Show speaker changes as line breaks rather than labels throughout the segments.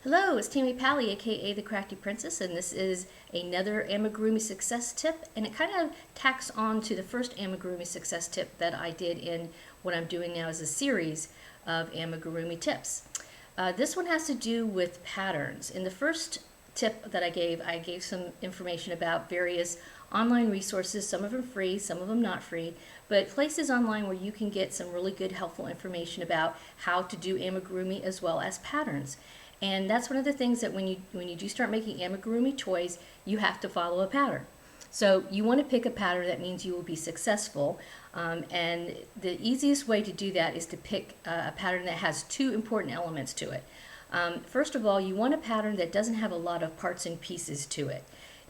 Hello, it's Tammy Powley, aka the Crafty Princess, and this is another Amigurumi success tip, and it kind of tacks on to the first Amigurumi success tip that I did in what I'm doing now as a series of Amigurumi tips. This one has to do with patterns. In the first tip that I gave some information about various online resources, some of them free, some of them not free, but places online where you can get some really good helpful information about how to do amigurumi as well as patterns. And that's one of the things that when you do start making amigurumi toys, you have to follow a pattern. So you want to pick a pattern that means you will be successful. And the easiest way to do that is to pick a pattern that has two important elements to it. First of all, you want a pattern that doesn't have a lot of parts and pieces to it,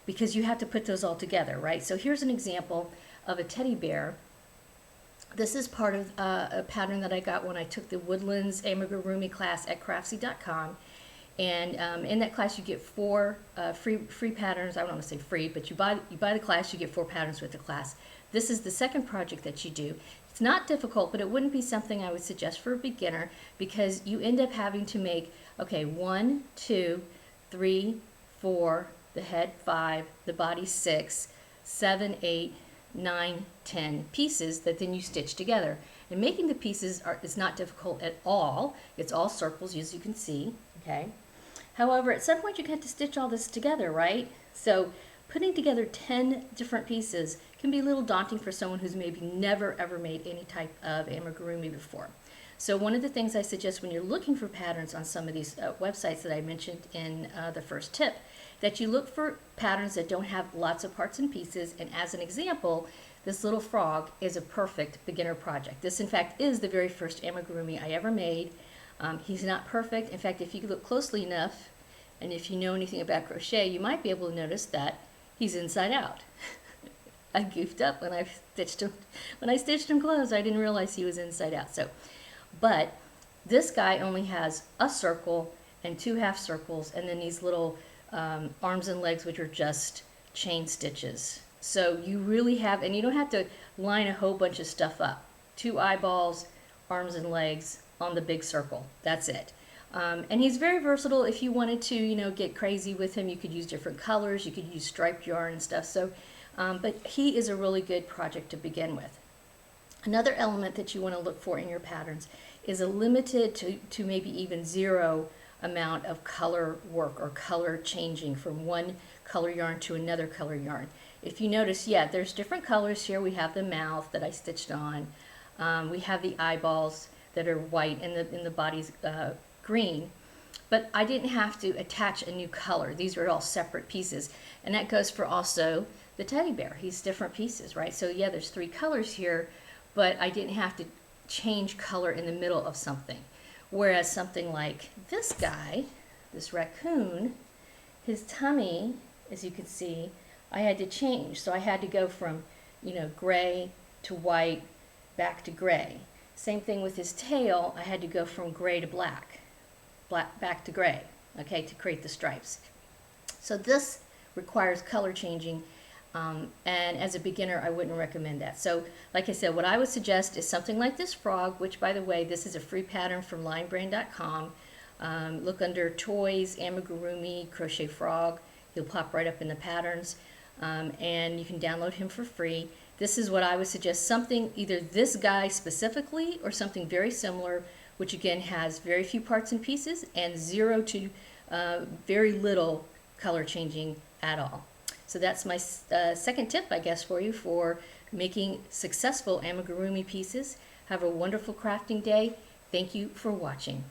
because you have to put those all together, right? So here's an example of a teddy bear. This is part of a pattern that I got when I took the Woodlands Amigurumi class at Craftsy.com. And in that class you get four free patterns. I don't want to say free, but you buy the class, you get 4 patterns with the class. This is the second project that you do. It's not difficult, but it wouldn't be something I would suggest for a beginner, because you end up having to make, okay, 1, 2, 3, 4, the head 5, the body 6, 7, 8, 9, 10 pieces that then you stitch together. And making the pieces is not difficult at all. It's all circles, as you can see, okay? However, at some point you have to stitch all this together, right? So putting together 10 different pieces can be a little daunting for someone who's maybe never ever made any type of amigurumi before. So one of the things I suggest when you're looking for patterns on some of these websites that I mentioned in the first tip, that you look for patterns that don't have lots of parts and pieces. And as an example, this little frog is a perfect beginner project. This, in fact, is the very first amigurumi I ever made. He's not perfect. In fact, if you look closely enough, and if you know anything about crochet, you might be able to notice that he's inside out. I goofed up when I stitched him. When I stitched him closed, I didn't realize he was inside out. But this guy only has a circle and 2 half circles, and then these little arms and legs, which are just chain stitches. So you really have, and you don't have to line a whole bunch of stuff up. 2 eyeballs, arms and legs on the big circle. That's it. And he's very versatile. If you wanted to, get crazy with him, you could use different colors. You could use striped yarn and stuff. So, but he is a really good project to begin with. Another element that you want to look for in your patterns is a limited to maybe even 0 amount of color work or color changing from one color yarn to another color yarn. If you notice, yeah, there's different colors here. We have the mouth that I stitched on. We have the eyeballs that are white, and the body's green, but I didn't have to attach a new color. These are all separate pieces, and that goes for also the teddy bear. He's different pieces, right? So yeah, there's 3 colors here, but I didn't have to change color in the middle of something. Whereas something like this guy, this raccoon, his tummy, as you can see, I had to change. So I had to go from, gray to white, back to gray. Same thing with his tail. I had to go from gray to black back to gray, okay, to create the stripes. So this requires color changing, and as a beginner, I wouldn't recommend that. So, like I said, what I would suggest is something like this frog, which, by the way, this is a free pattern from linebrain.com. Look under Toys, Amigurumi, Crochet Frog. He'll pop right up in the patterns, and you can download him for free. This is what I would suggest, something, either this guy specifically or something very similar, which again has very few parts and pieces and 0 to very little color changing at all. So that's my second tip, I guess, for you for making successful amigurumi pieces. Have a wonderful crafting day. Thank you for watching.